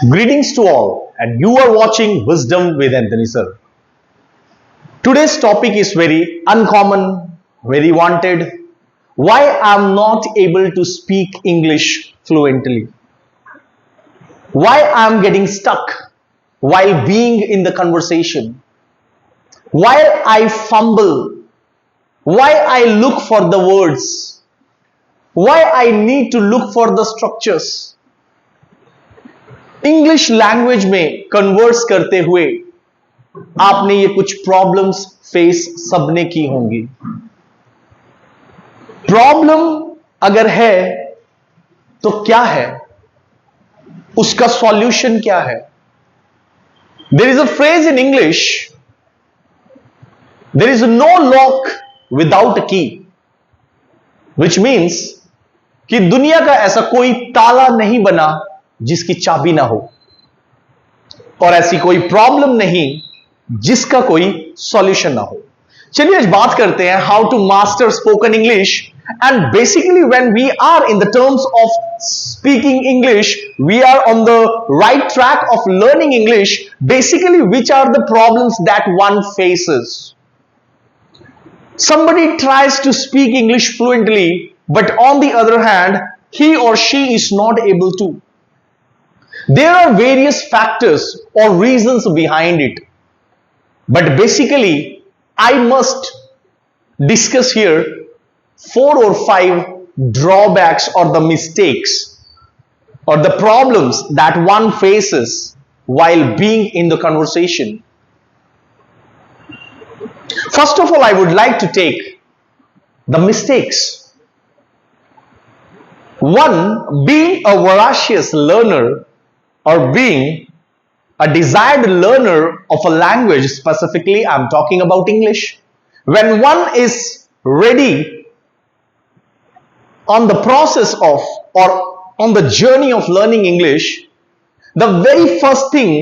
Greetings to all, and you are watching Wisdom with Anthony Sir. Today's topic is very uncommon, very wanted. Why I'm not able to speak English fluently? Why I'm getting stuck while being in the conversation? Why I fumble? Why I look for the words? Why I need to look for the structures? English language में converse करते हुए आपने ये कुछ problems face सबने की होंगी. Problem अगर है तो क्या है, उसका सॉल्यूशन क्या है? There is a phrase in English, there is no lock without a key, which means कि दुनिया का ऐसा कोई ताला नहीं बना जिसकी चाबी ना हो, और ऐसी कोई प्रॉब्लम नहीं जिसका कोई सॉल्यूशन ना हो. चलिए आज बात करते हैं how to master spoken English. And basically when we are in the terms of speaking English, we are on the right track of learning English. Basically which are the problems that one faces? Somebody tries to speak English fluently, but on the other hand, he or she is not able to. There are various factors or reasons behind it, but basically I must discuss here 4 or 5 drawbacks or the mistakes or the problems that one faces while being in the conversation. First of all, I would like to take the mistakes. One, being a voracious learner or being a desired learner of a language, specifically I'm talking about English. When one is ready on the process of or on the journey of learning English, the very first thing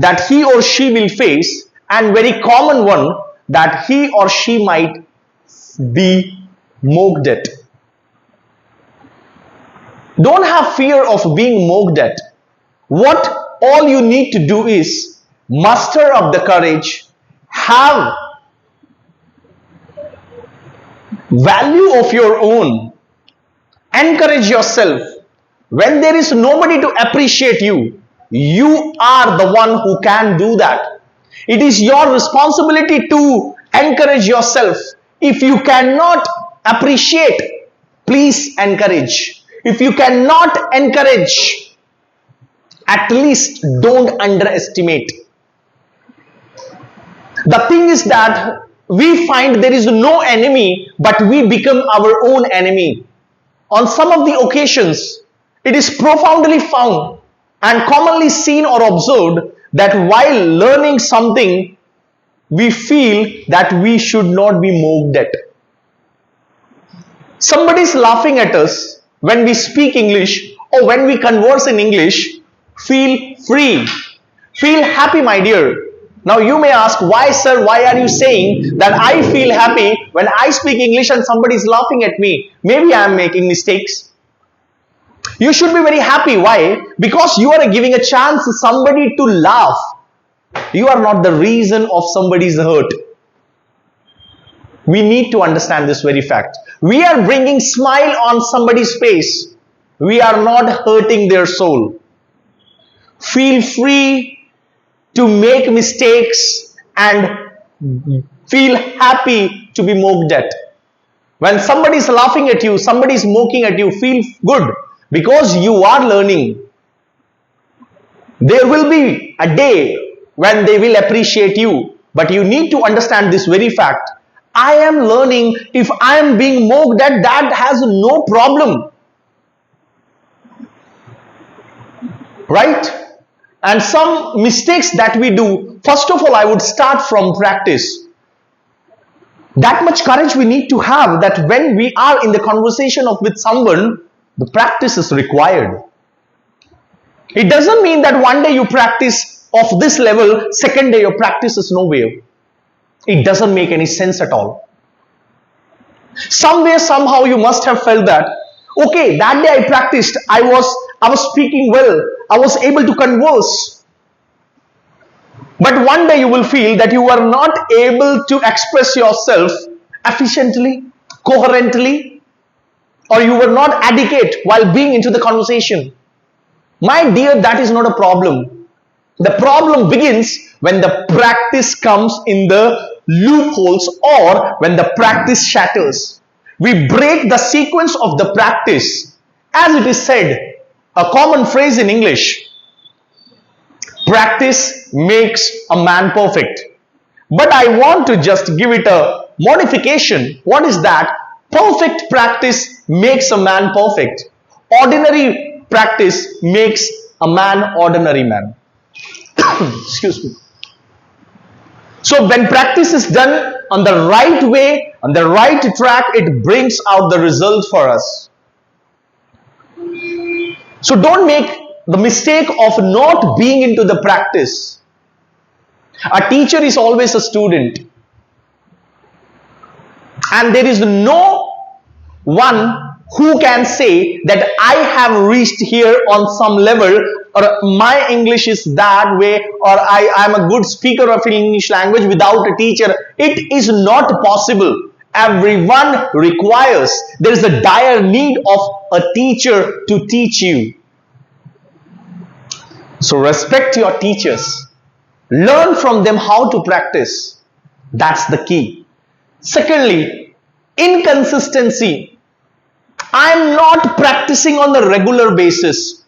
that he or she will face, and very common one, that he or she might be mocked at. Don't have fear of being mocked at. What all you need to do is muster up the courage, have value of your own, encourage yourself. When there is nobody to appreciate you, you are the one who can do that. It is your responsibility to encourage yourself. If you cannot appreciate, please encourage. If you cannot encourage, at least don't underestimate. The thing is that we find there is no enemy, but we become our own enemy. On some of the occasions, it is profoundly found and commonly seen or observed that while learning something, we feel that we should not be mocked at. Somebody is laughing at us when we speak English or when we converse in English. Feel free, feel happy, my dear. Now you may ask, why sir, why are you saying that I feel happy when I speak English and somebody is laughing at me? Maybe I am making mistakes. You should be very happy. Why? Because you are giving a chance to somebody to laugh. You are not the reason of somebody's hurt. We need to understand this very fact. We are bringing smile on somebody's face. We are not hurting their soul. Feel free to make mistakes and feel happy to be mocked at. When somebody is laughing at you, somebody is mocking at you, feel good because you are learning. There will be a day when they will appreciate you, but you need to understand this very fact. I am learning. If I am being mocked at, that has no problem. Right? And some mistakes that we do, first of all, I would start from practice. That much courage we need to have, that when we are in the conversation with someone, the practice is required. It doesn't mean that one day you practice of this level, second day your practice is nowhere. It doesn't make any sense at all. Somewhere, somehow you must have felt that Okay, that day I practiced. I was speaking well. I was able to converse. But one day you will feel that you are not able to express yourself efficiently, coherently, or you were not adequate while being into the conversation. My dear, that is not a problem. The problem begins when the practice comes in the loopholes or when the practice shatters. We break the sequence of the practice. As it is said, a common phrase in English, practice makes a man perfect. But I want to just give it a modification. What is that? Perfect practice makes a man perfect. Ordinary practice makes a man ordinary man. Excuse me. So when practice is done on the right way, on the right track, it brings out the result for us. So don't make the mistake of not being into the practice. A teacher is always a student, and there is no one who can say that I have reached here on some level, or my English is that way, or I am a good speaker of English language without a teacher. It is not possible. Everyone requires, there is a dire need of a teacher to teach you. So respect your teachers. Learn from them how to practice. That's the key. Secondly, inconsistency. I am not practicing on the regular basis.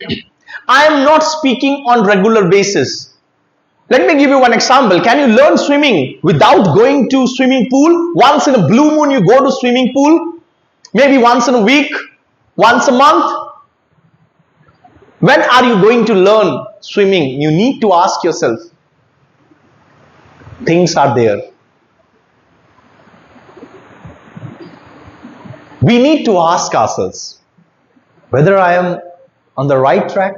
I am not speaking on regular basis. Let me give you one example. Can you learn swimming without going to swimming pool? Once in a blue moon you go to swimming pool. Maybe once in a week, once a month. When are you going to learn swimming? You need to ask yourself. Things are there. We need to ask ourselves whether I am on the right track.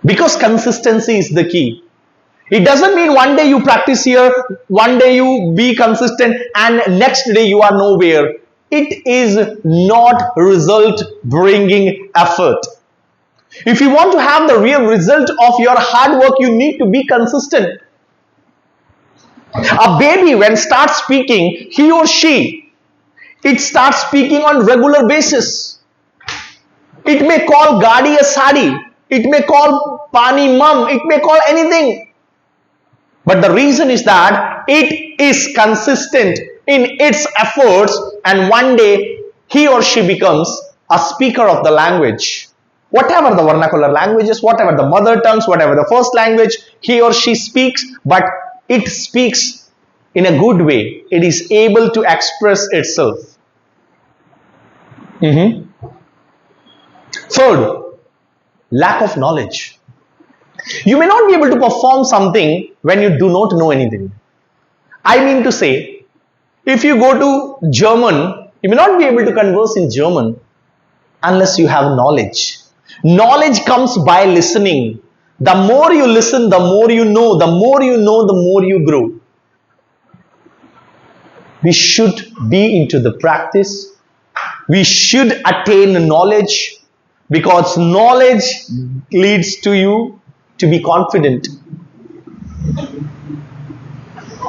Because consistency is the key. It doesn't mean one day you practice here, one day you be consistent, and next day you are nowhere. It is not result bringing effort. If you want to have the real result of your hard work, you need to be consistent. A baby, when starts speaking, he or she, it starts speaking on regular basis. It may call Gadi a sadi. It may call Pani mum. It may call anything. But the reason is that it is consistent in its efforts, and one day he or she becomes a speaker of the language. Whatever the vernacular languages, whatever the mother tongues, whatever the first language he or she speaks, but it speaks in a good way. It is able to express itself. Third, lack of knowledge. You may not be able to perform something when you do not know anything. I mean to say, if you go to German, you may not be able to converse in German unless you have knowledge. Knowledge comes by listening. The more you listen, the more you know. The more you know, the more you grow. We should be into the practice. We should attain knowledge, because knowledge leads to you to be confident.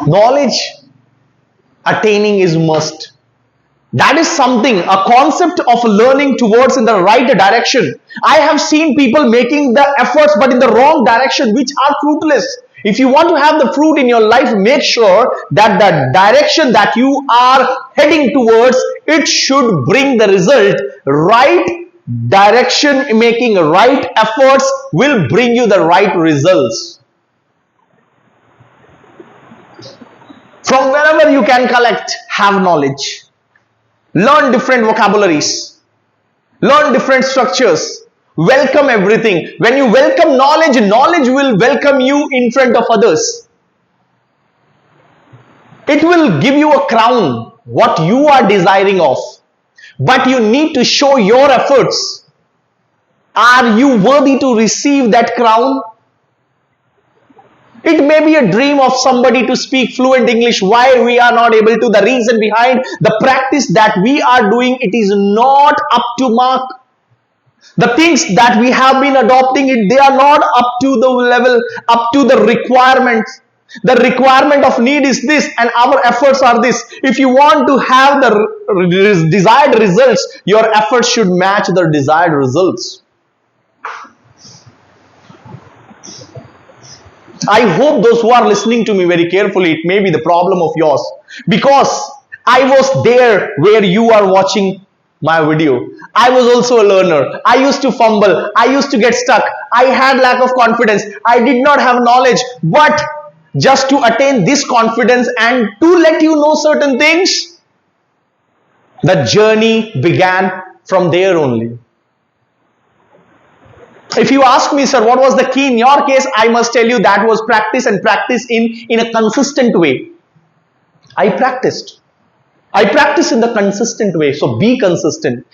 Knowledge attaining is must. That is something, a concept of learning towards in the right direction. I have seen people making the efforts but in the wrong direction, which are fruitless. If you want to have the fruit in your life, make sure that the direction that you are heading towards, it should bring the result. Right direction, making right efforts will bring you the right results. From wherever you can collect, have knowledge. Learn different vocabularies. Learn different structures. Welcome everything. When you welcome knowledge, knowledge will welcome you in front of others. It will give you a crown, what you are desiring of. But you need to show your efforts. Are you worthy to receive that crown? It may be a dream of somebody to speak fluent English. Why we are not able to? The reason behind the practice that we are doing, it is not up to mark. The things that we have been adopting, they are not up to the level, up to the requirements. The requirement of need is this, and our efforts are this. If you want to have the desired results, your efforts should match the desired results. I hope those who are listening to me very carefully, it may be the problem of yours, because I was there where you are watching my video. I was also a learner. I used to fumble. I used to get stuck. I had lack of confidence. I did not have knowledge. But just to attain this confidence and to let you know certain things, the journey began from there only. If you ask me, sir, what was the key in your case, I must tell you that was practice, and practice in a consistent way. I practiced in the consistent way. So be consistent.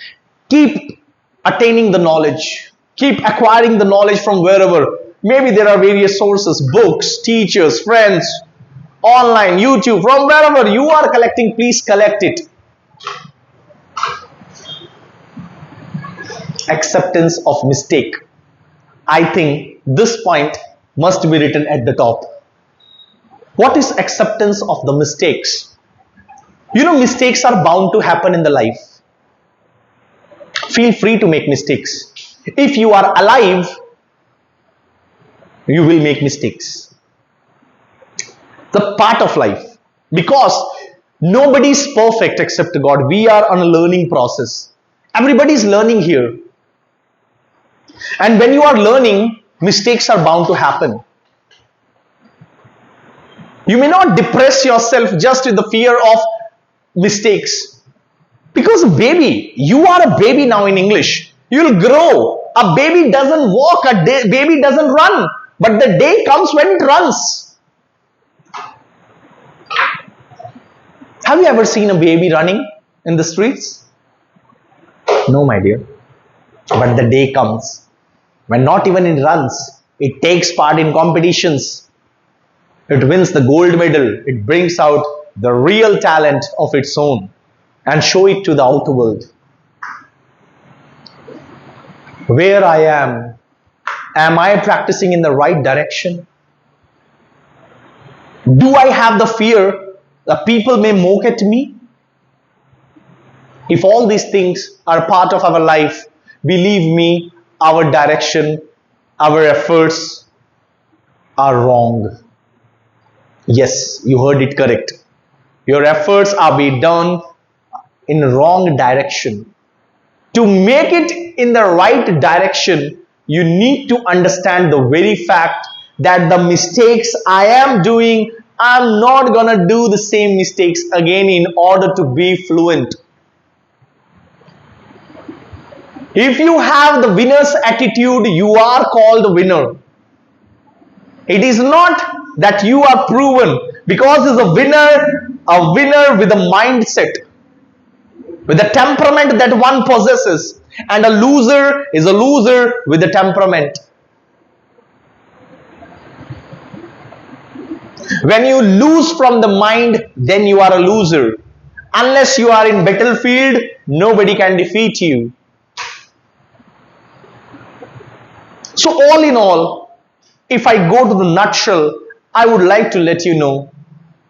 Keep attaining the knowledge. Keep acquiring the knowledge from wherever. Maybe there are various sources, books, teachers, friends, online, YouTube, from wherever you are collecting, please collect it. Acceptance of mistake. I think this point must be written at the top. What is acceptance of the mistakes? You know, mistakes are bound to happen in the life. Feel free to make mistakes. If you are alive, you will make mistakes. The part of life. Because nobody is perfect except God. We are on a learning process. Everybody is learning here. And when you are learning, mistakes are bound to happen. You may not depress yourself just with the fear of mistakes. Because baby, you are a baby now in English. You will grow. A baby doesn't walk, baby doesn't run. But the day comes when it runs. Have you ever seen a baby running in the streets? No, my dear. But the day comes when not even it runs, it takes part in competitions. It wins the gold medal. It brings out the real talent of its own and show it to the outer world. Where I am I practicing in the right direction? Do I have the fear that people may mock at me? If all these things are part of our life, believe me, our direction, our efforts are wrong. Yes, you heard it correct. Your efforts are being done in wrong direction. To make it in the right direction, you need to understand the very fact that the mistakes I am doing, I'm not gonna do the same mistakes again in order to be fluent. If you have the winner's attitude, you are called a winner. It is not that you are proven, because it's a winner with a mindset, with the temperament that one possesses, and a loser is a loser with a temperament. When you lose from the mind, then you are a loser. Unless you are in battlefield, nobody can defeat you. So all in all, if I go to the nutshell, I would like to let you know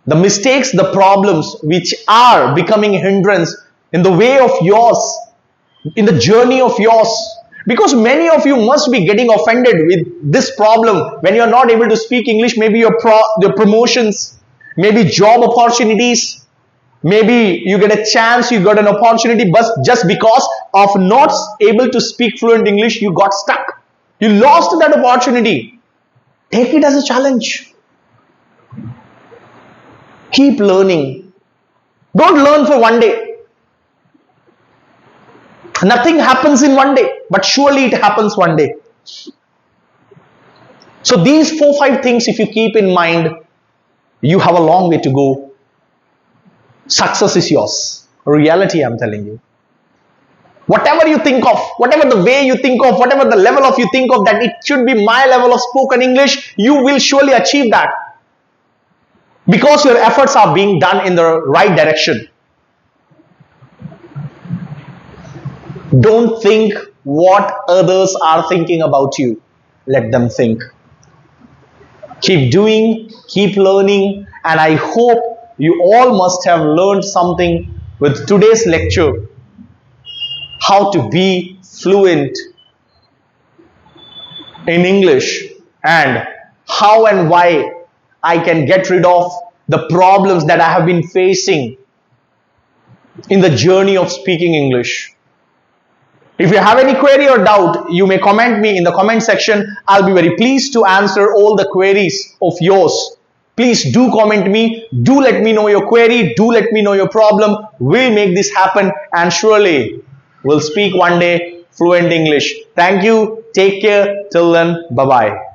the mistakes, the problems which are becoming a hindrance in the way of yours, in the journey of yours. Because many of you must be getting offended with this problem when you are not able to speak English. Maybe your promotions, maybe job opportunities, maybe you get a chance, you got an opportunity, but just because of not able to speak fluent English, you got stuck. You lost that opportunity. Take it as a challenge. Keep learning. Don't learn for one day. Nothing happens in one day, but surely it happens one day. So these 4-5 things, if you keep in mind, you have a long way to go. Success is yours. Reality, I'm telling you. Whatever you think of, whatever the way you think of, whatever the level of you think of that it should be my level of spoken English, you will surely achieve that. Because your efforts are being done in the right direction. Don't think what others are thinking about you. Let them think. Keep doing, keep learning, and I hope you all must have learned something with today's lecture. How to be fluent in English and how and why I can get rid of the problems that I have been facing in the journey of speaking English. If you have any query or doubt, you may comment me in the comment section. I'll be very pleased to answer all the queries of yours. Please do comment me. Do let me know your query. Do let me know your problem. We'll make this happen and surely we'll speak one day fluent English. Thank you. Take care. Till then, bye-bye.